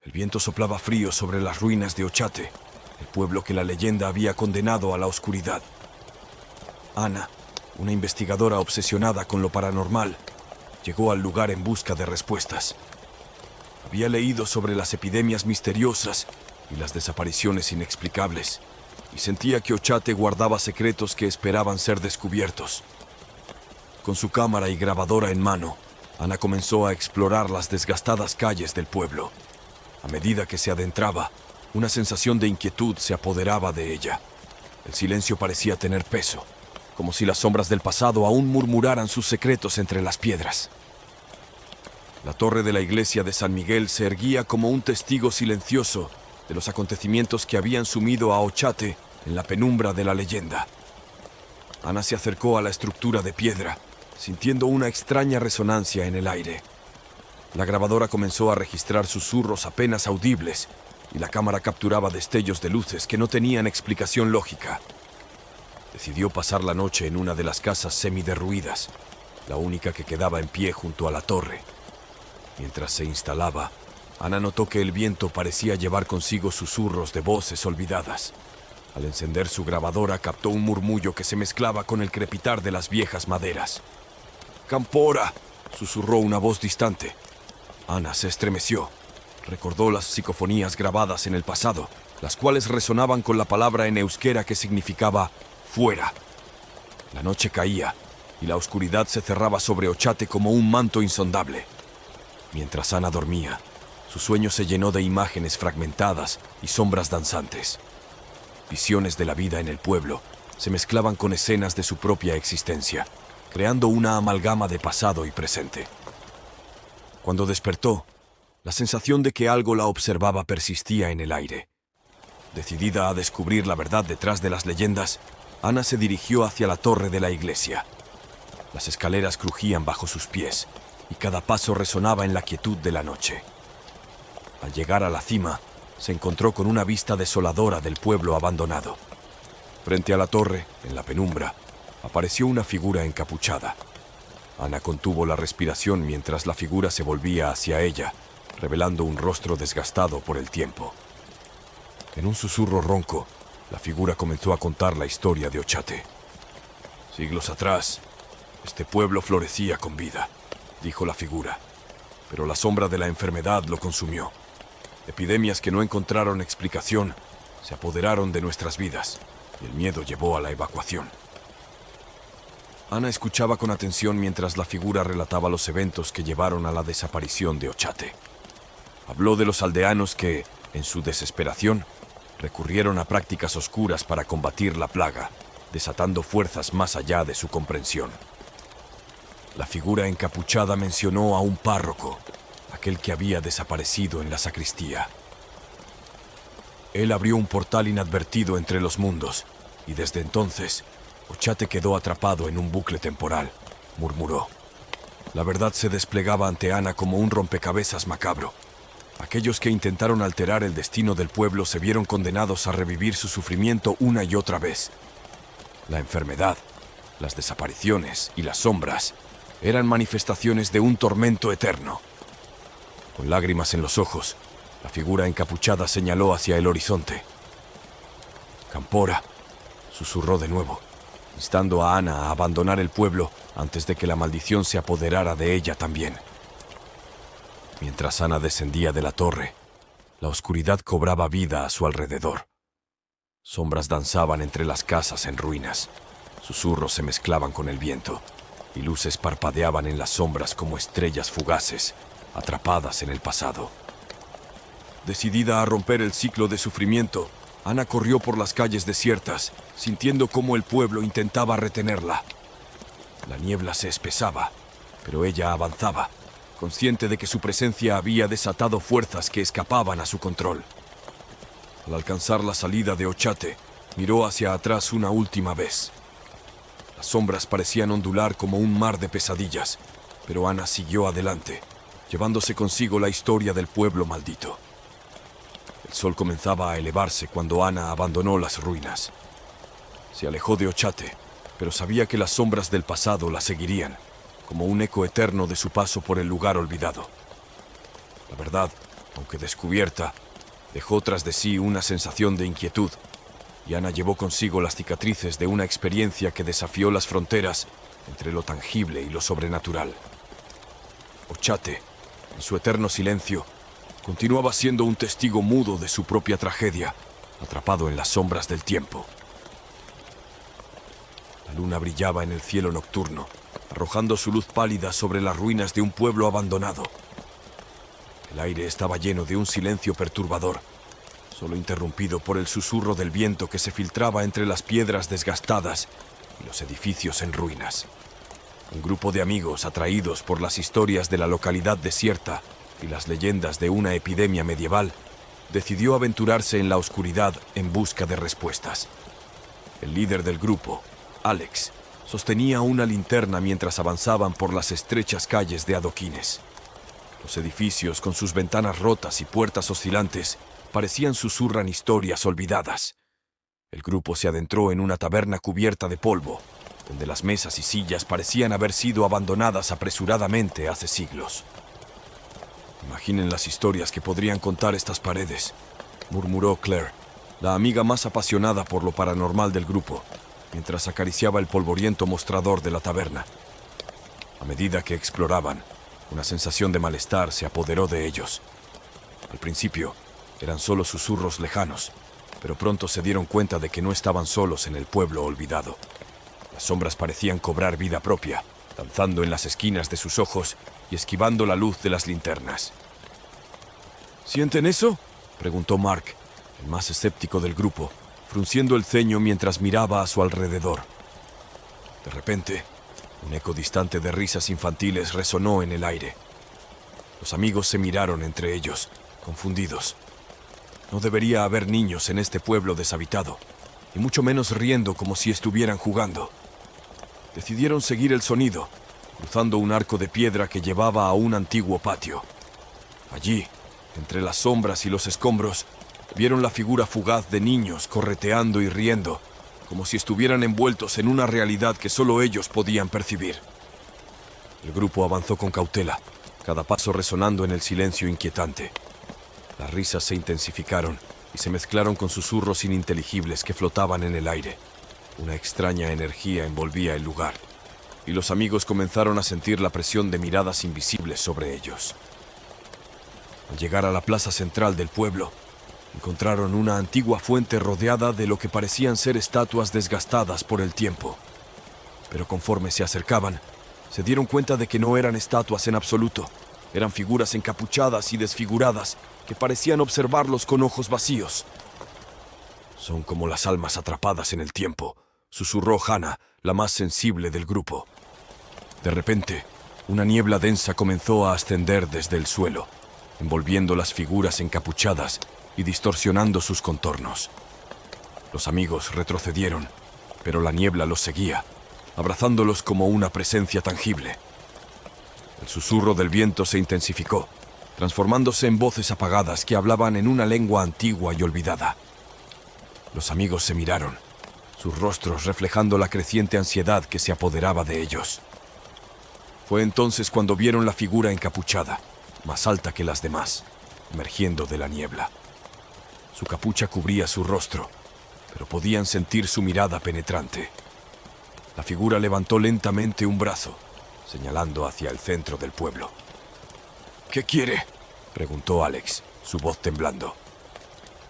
El viento soplaba frío sobre las ruinas de Ochate, el pueblo que la leyenda había condenado a la oscuridad. Ana, una investigadora obsesionada con lo paranormal, llegó al lugar en busca de respuestas. Había leído sobre las epidemias misteriosas y las desapariciones inexplicables, y sentía que Ochate guardaba secretos que esperaban ser descubiertos. Con su cámara y grabadora en mano, Ana comenzó a explorar las desgastadas calles del pueblo. A medida que se adentraba, una sensación de inquietud se apoderaba de ella. El silencio parecía tener peso, como si las sombras del pasado aún murmuraran sus secretos entre las piedras. La torre de la iglesia de San Miguel se erguía como un testigo silencioso de los acontecimientos que habían sumido a Ochate en la penumbra de la leyenda. Ana se acercó a la estructura de piedra, sintiendo una extraña resonancia en el aire. La grabadora comenzó a registrar susurros apenas audibles, y la cámara capturaba destellos de luces que no tenían explicación lógica. Decidió pasar la noche en una de las casas semiderruidas, la única que quedaba en pie junto a la torre. Mientras se instalaba, Ana notó que el viento parecía llevar consigo susurros de voces olvidadas. Al encender su grabadora, captó un murmullo que se mezclaba con el crepitar de las viejas maderas. «¡Campora!», susurró una voz distante. Ana se estremeció. Recordó las psicofonías grabadas en el pasado, las cuales resonaban con la palabra en euskera que significaba «fuera». La noche caía, y la oscuridad se cerraba sobre Ochate como un manto insondable. Mientras Ana dormía, su sueño se llenó de imágenes fragmentadas y sombras danzantes. Visiones de la vida en el pueblo se mezclaban con escenas de su propia existencia, creando una amalgama de pasado y presente. Cuando despertó, la sensación de que algo la observaba persistía en el aire. Decidida a descubrir la verdad detrás de las leyendas, Ana se dirigió hacia la torre de la iglesia. Las escaleras crujían bajo sus pies, y cada paso resonaba en la quietud de la noche. Al llegar a la cima, se encontró con una vista desoladora del pueblo abandonado. Frente a la torre, en la penumbra, apareció una figura encapuchada. Ana contuvo la respiración mientras la figura se volvía hacia ella, revelando un rostro desgastado por el tiempo. En un susurro ronco, la figura comenzó a contar la historia de Ochate. Siglos atrás, este pueblo florecía con vida, dijo la figura, pero la sombra de la enfermedad lo consumió. Epidemias que no encontraron explicación se apoderaron de nuestras vidas, y el miedo llevó a la evacuación. Ana escuchaba con atención mientras la figura relataba los eventos que llevaron a la desaparición de Ochate. Habló de los aldeanos que, en su desesperación, recurrieron a prácticas oscuras para combatir la plaga, desatando fuerzas más allá de su comprensión. La figura encapuchada mencionó a un párroco, aquel que había desaparecido en la sacristía. Él abrió un portal inadvertido entre los mundos, y desde entonces, Ochate quedó atrapado en un bucle temporal, murmuró. La verdad se desplegaba ante Ana como un rompecabezas macabro. Aquellos que intentaron alterar el destino del pueblo se vieron condenados a revivir su sufrimiento una y otra vez. La enfermedad, las desapariciones y las sombras eran manifestaciones de un tormento eterno. Con lágrimas en los ojos, la figura encapuchada señaló hacia el horizonte. «Campora», susurró de nuevo, instando a Ana a abandonar el pueblo antes de que la maldición se apoderara de ella también. Mientras Ana descendía de la torre, la oscuridad cobraba vida a su alrededor. Sombras danzaban entre las casas en ruinas, susurros se mezclaban con el viento, y luces parpadeaban en las sombras como estrellas fugaces, atrapadas en el pasado. Decidida a romper el ciclo de sufrimiento, Ana corrió por las calles desiertas, sintiendo cómo el pueblo intentaba retenerla. La niebla se espesaba, pero ella avanzaba, consciente de que su presencia había desatado fuerzas que escapaban a su control. Al alcanzar la salida de Ochate, miró hacia atrás una última vez. Las sombras parecían ondular como un mar de pesadillas, pero Ana siguió adelante, llevándose consigo la historia del pueblo maldito. El sol comenzaba a elevarse cuando Ana abandonó las ruinas. Se alejó de Ochate, pero sabía que las sombras del pasado la seguirían, como un eco eterno de su paso por el lugar olvidado. La verdad Aunque descubierta, dejó tras de sí una sensación de inquietud, y Ana llevó consigo las cicatrices de una experiencia que desafió las fronteras entre lo tangible y lo sobrenatural. Ochate, en su eterno silencio, continuaba siendo un testigo mudo de su propia tragedia, atrapado en las sombras del tiempo. La luna brillaba en el cielo nocturno, arrojando su luz pálida sobre las ruinas de un pueblo abandonado. El aire estaba lleno de un silencio perturbador, solo interrumpido por el susurro del viento que se filtraba entre las piedras desgastadas y los edificios en ruinas. Un grupo de amigos atraídos por las historias de la localidad desierta y las leyendas de una epidemia medieval, decidió aventurarse en la oscuridad en busca de respuestas. El líder del grupo, Alex, sostenía una linterna mientras avanzaban por las estrechas calles de adoquines. Los edificios, con sus ventanas rotas y puertas oscilantes, parecían susurran historias olvidadas. El grupo se adentró en una taberna cubierta de polvo, donde las mesas y sillas parecían haber sido abandonadas apresuradamente hace siglos. «Imaginen las historias que podrían contar estas paredes», murmuró Claire, la amiga más apasionada por lo paranormal del grupo, mientras acariciaba el polvoriento mostrador de la taberna. A medida que exploraban, una sensación de malestar se apoderó de ellos. Al principio, eran solo susurros lejanos, pero pronto se dieron cuenta de que no estaban solos en el pueblo olvidado. Las sombras parecían cobrar vida propia, danzando en las esquinas de sus ojos y esquivando la luz de las linternas. «¿Sienten eso?», preguntó Mark, el más escéptico del grupo, frunciendo el ceño mientras miraba a su alrededor. De repente, un eco distante de risas infantiles resonó en el aire. Los amigos se miraron entre ellos, confundidos. No debería haber niños en este pueblo deshabitado, y mucho menos riendo como si estuvieran jugando. Decidieron seguir el sonido, cruzando un arco de piedra que llevaba a un antiguo patio. Allí, entre las sombras y los escombros, vieron la figura fugaz de niños correteando y riendo, como si estuvieran envueltos en una realidad que solo ellos podían percibir. El grupo avanzó con cautela, cada paso resonando en el silencio inquietante. Las risas se intensificaron y se mezclaron con susurros ininteligibles que flotaban en el aire. Una extraña energía envolvía el lugar, y los amigos comenzaron a sentir la presión de miradas invisibles sobre ellos. Al llegar a la plaza central del pueblo, encontraron una antigua fuente rodeada de lo que parecían ser estatuas desgastadas por el tiempo. Pero conforme se acercaban, se dieron cuenta de que no eran estatuas en absoluto. Eran figuras encapuchadas y desfiguradas que parecían observarlos con ojos vacíos. «Son como las almas atrapadas en el tiempo», susurró Hannah, la más sensible del grupo. De repente, una niebla densa comenzó a ascender desde el suelo, envolviendo las figuras encapuchadas y distorsionando sus contornos. Los amigos retrocedieron, pero la niebla los seguía, abrazándolos como una presencia tangible. El susurro del viento se intensificó, transformándose en voces apagadas que hablaban en una lengua antigua y olvidada. Los amigos se miraron, sus rostros reflejando la creciente ansiedad que se apoderaba de ellos. Fue entonces cuando vieron la figura encapuchada, más alta que las demás, emergiendo de la niebla. Su capucha cubría su rostro, pero podían sentir su mirada penetrante. La figura levantó lentamente un brazo, señalando hacia el centro del pueblo. «¿Qué quiere?», preguntó Alex, su voz temblando.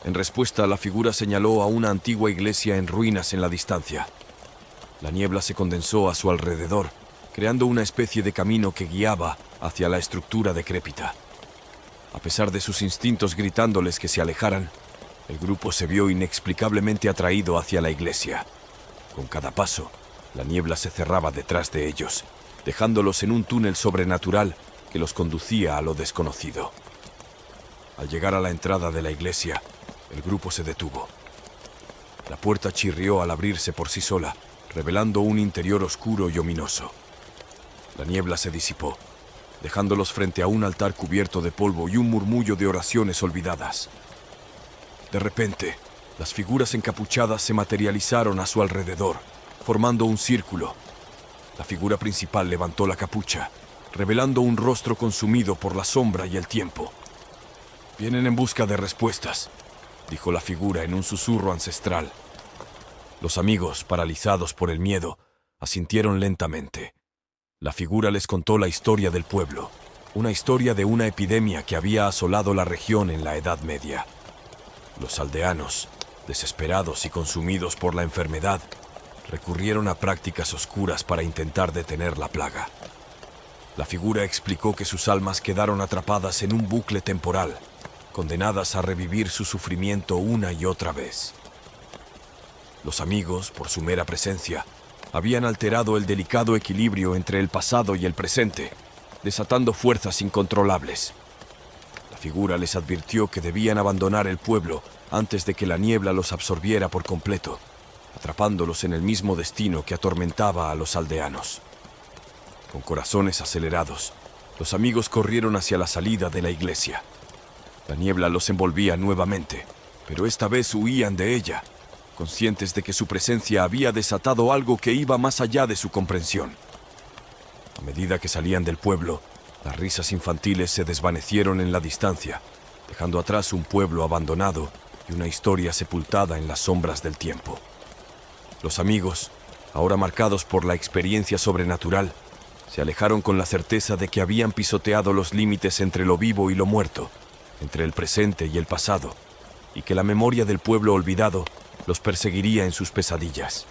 En respuesta, la figura señaló a una antigua iglesia en ruinas en la distancia. La niebla se condensó a su alrededor, creando una especie de camino que guiaba hacia la estructura decrépita. A pesar de sus instintos gritándoles que se alejaran, el grupo se vio inexplicablemente atraído hacia la iglesia. Con cada paso, la niebla se cerraba detrás de ellos, dejándolos en un túnel sobrenatural que los conducía a lo desconocido. Al llegar a la entrada de la iglesia, el grupo se detuvo. La puerta chirrió al abrirse por sí sola, revelando un interior oscuro y ominoso. La niebla se disipó, dejándolos frente a un altar cubierto de polvo y un murmullo de oraciones olvidadas. De repente, las figuras encapuchadas se materializaron a su alrededor, formando un círculo. La figura principal levantó la capucha, revelando un rostro consumido por la sombra y el tiempo. Vienen en busca de respuestas, dijo la figura en un susurro ancestral. Los amigos, paralizados por el miedo, asintieron lentamente. La figura les contó la historia del pueblo, una historia de una epidemia que había asolado la región en la Edad Media. Los aldeanos, desesperados y consumidos por la enfermedad, recurrieron a prácticas oscuras para intentar detener la plaga. La figura explicó que sus almas quedaron atrapadas en un bucle temporal, condenadas a revivir su sufrimiento una y otra vez. Los amigos, por su mera presencia, habían alterado el delicado equilibrio entre el pasado y el presente, desatando fuerzas incontrolables. La figura les advirtió que debían abandonar el pueblo antes de que la niebla los absorbiera por completo, atrapándolos en el mismo destino que atormentaba a los aldeanos. Con corazones acelerados, los amigos corrieron hacia la salida de la iglesia. La niebla los envolvía nuevamente, pero esta vez huían de ella, conscientes de que su presencia había desatado algo que iba más allá de su comprensión. A medida que salían del pueblo, las risas infantiles se desvanecieron en la distancia, dejando atrás un pueblo abandonado y una historia sepultada en las sombras del tiempo. Los amigos, ahora marcados por la experiencia sobrenatural, se alejaron con la certeza de que habían pisoteado los límites entre lo vivo y lo muerto, entre el presente y el pasado, y que la memoria del pueblo olvidado los perseguiría en sus pesadillas.